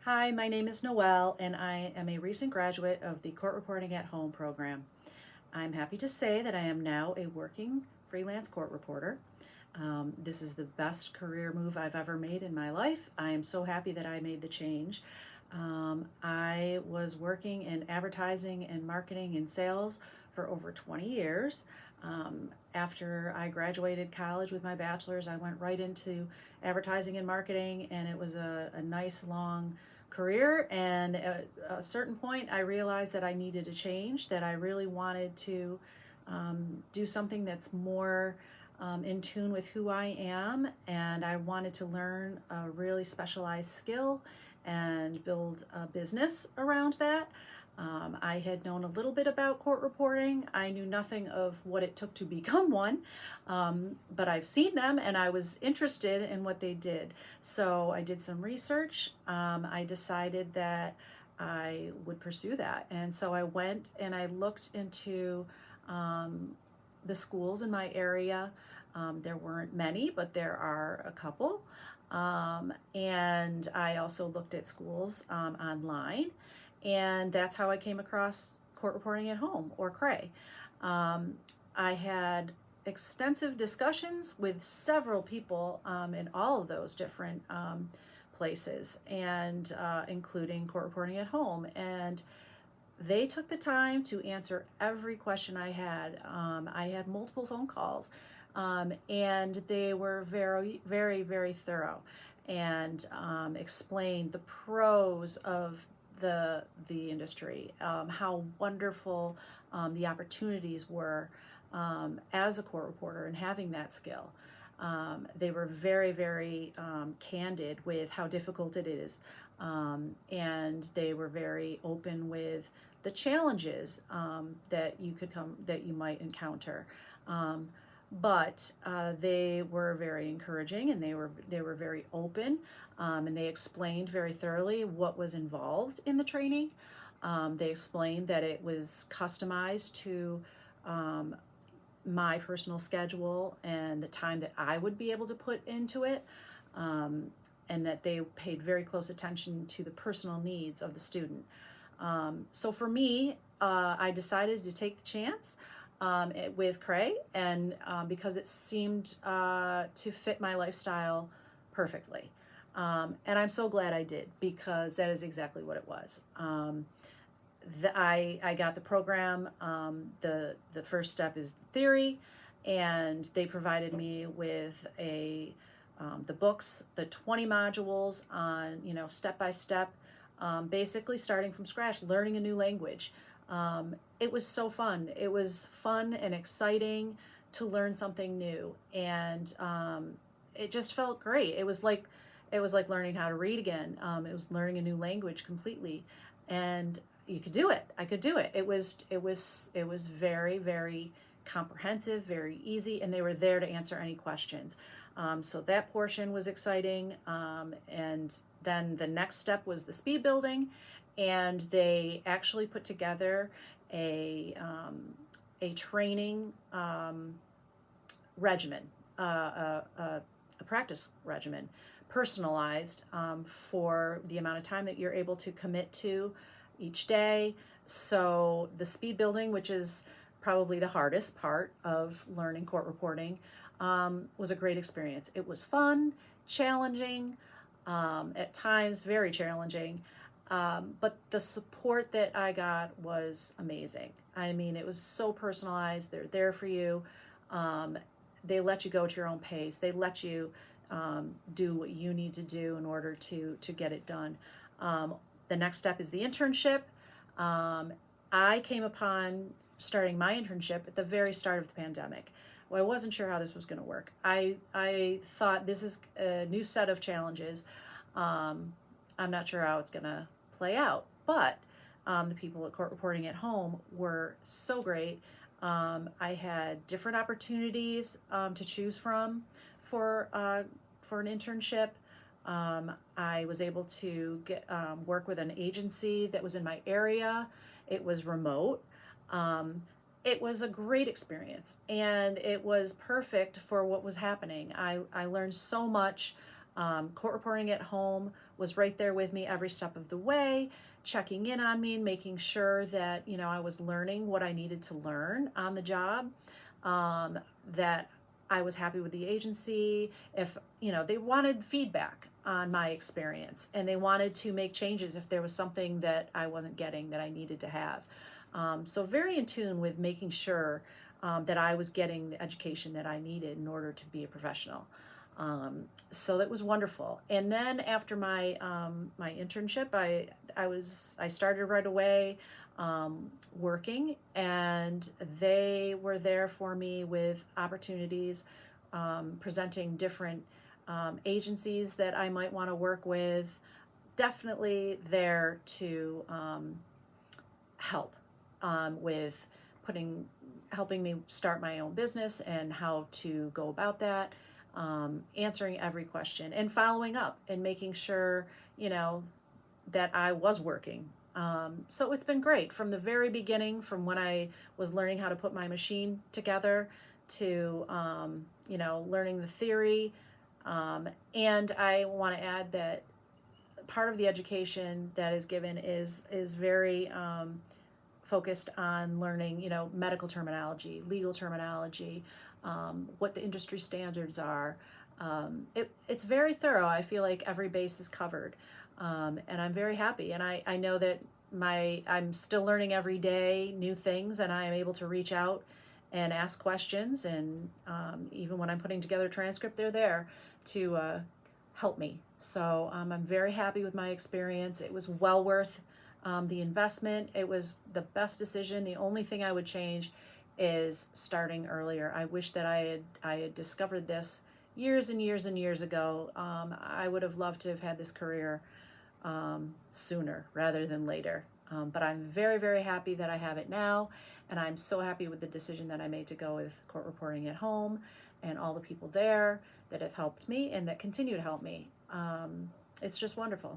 Hi, my name is Noelle, and I am a recent graduate of the Court Reporting at Home program. I'm happy to say that I am now a working freelance court reporter. This is the best career move I've ever made in my life. I am so happy that I made the change. I was working in advertising and marketing and sales for over 20 years. After I graduated college with my bachelor's, I went right into advertising and marketing, and it was a nice long career. And at a certain point, I realized that I needed a change, that I really wanted to do something that's more in tune with who I am, and I wanted to learn a really specialized skill and build a business around that. I had known a little bit about court reporting. I knew nothing of what it took to become one, but I've seen them and I was interested in what they did. So I did some research. I decided that I would pursue that. And so I went and I looked into the schools in my area. There weren't many, but there are a couple. And I also looked at schools online, and that's how I came across Court Reporting at Home, or CRAE. I had extensive discussions with several people in all of those different places, and including Court Reporting at Home. And they took the time to answer every question I had. I had multiple phone calls, and they were very, very, very thorough, and explained the pros of the industry, how wonderful the opportunities were as a court reporter and having that skill. They were very, very candid with how difficult it is, and they were very open with the challenges that you might encounter. But they were very encouraging, and they were very open, and they explained very thoroughly what was involved in the training. They explained that it was customized to my personal schedule and the time that I would be able to put into it, and that they paid very close attention to the personal needs of the student. So for me, I decided to take the chance with CRAE, and because it seemed to fit my lifestyle perfectly. And I'm so glad I did, because that is exactly what it was. I got the program. The first step is theory, and they provided me with the books, the 20 modules on, step by step, basically starting from scratch, learning a new language. It was so fun. It was fun and exciting to learn something new, and it just felt great. It was like learning how to read again. It was learning a new language completely, and you could do it. I could do it. It was very, very comprehensive, very easy, and they were there to answer any questions. So that portion was exciting, and then the next step was the speed building, and they actually put together a training regimen, a practice regimen, personalized for the amount of time that you're able to commit to each day. So the speed building, which is probably the hardest part of learning court reporting, was a great experience. It was fun, challenging, at times very challenging, but the support that I got was amazing. I mean, it was so personalized. They're there for you. They let you go at your own pace. They let you do what you need to do in order to get it done. The next step is the internship. I came upon starting my internship at the very start of the pandemic. Well, I wasn't sure how this was going to work. I thought, this is a new set of challenges. I'm not sure how it's going to play out, but the people at Court Reporting at Home were so great. I had different opportunities to choose from for an internship. I was able to work with an agency that was in my area. It was remote. It was a great experience, and it was perfect for what was happening. I learned so much Court reporting at home was right there with me every step of the way, checking in on me and making sure that, I was learning what I needed to learn on the job, that I was happy with the agency. If, they wanted feedback on my experience and they wanted to make changes if there was something that I wasn't getting that I needed to have. So very in tune with making sure that I was getting the education that I needed in order to be a professional. So that was wonderful. And then after my internship, I started right away working, and they were there for me with opportunities, presenting different agencies that I might want to work with. Definitely there to help with helping me start my own business and how to go about that, answering every question and following up and making sure, that I was working. So it's been great from the very beginning, from when I was learning how to put my machine together to, learning the theory. And I want to add that part of the education that is given is very focused on learning, medical terminology, legal terminology, what the industry standards are. It's very thorough. I feel like every base is covered, and I'm very happy. And I know that I'm still learning every day new things, and I am able to reach out and ask questions. And even when I'm putting together a transcript, they're there to help me. So I'm very happy with my experience. It was well worth the investment. It was the best decision. The only thing I would change is starting earlier. I wish that I had discovered this years and years and years ago. I would have loved to have had this career sooner rather than later. But I'm very, very happy that I have it now, and I'm so happy with the decision that I made to go with court reporting at home and all the people there that have helped me and that continue to help me. It's just wonderful.